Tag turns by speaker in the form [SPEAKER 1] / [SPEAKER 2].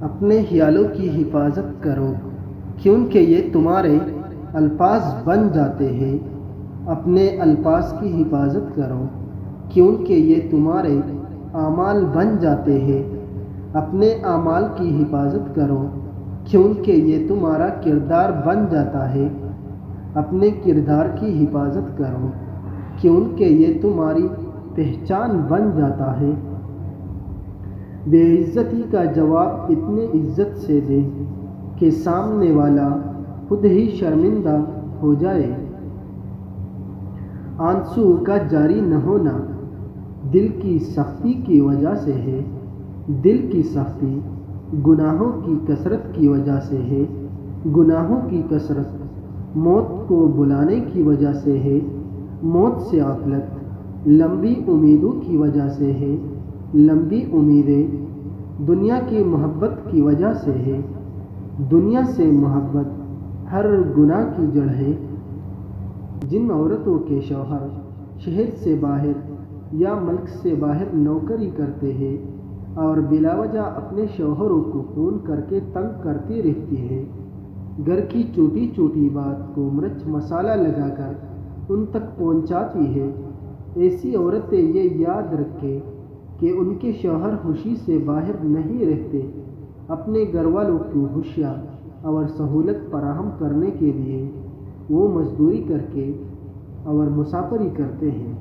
[SPEAKER 1] اپنے خیالوں کی حفاظت کرو کیونکہ یہ تمہارے الفاظ بن جاتے ہیں۔ اپنے الفاظ کی حفاظت کرو کیونکہ یہ تمہارے اعمال بن جاتے ہیں۔ اپنے اعمال کی حفاظت کرو کیونکہ یہ تمہارا کردار بن جاتا ہے۔ اپنے کردار کی حفاظت کرو کیونکہ یہ تمہاری پہچان بن جاتا ہے۔ بے عزتی کا جواب اتنے عزت سے دے کہ سامنے والا خود ہی شرمندہ ہو جائے۔ آنسو کا جاری نہ ہونا دل کی سختی کی وجہ سے ہے۔ دل کی سختی گناہوں کی کثرت کی وجہ سے ہے۔ گناہوں کی کثرت موت کو بلانے کی وجہ سے ہے۔ موت سے غفلت لمبی امیدوں کی وجہ سے ہے۔ لمبی امیدیں دنیا کی محبت کی وجہ سے ہے۔ دنیا سے محبت ہر گناہ کی جڑ ہے۔ جن عورتوں کے شوہر شہر سے باہر یا ملک سے باہر نوکری کرتے ہیں اور بلا وجہ اپنے شوہروں کو فون کر کے تنگ کرتی رہتی ہے، گھر کی چھوٹی چھوٹی بات کو مرچ مسالہ لگا کر ان تک پہنچاتی ہے، ایسی عورتیں یہ یاد رکھیں کہ ان کے شوہر خوشی سے باہر نہیں رہتے، اپنے گھر والوں کو خوشیاں اور سہولت فراہم کرنے کے لیے وہ مزدوری کر کے اور مسافری کرتے ہیں۔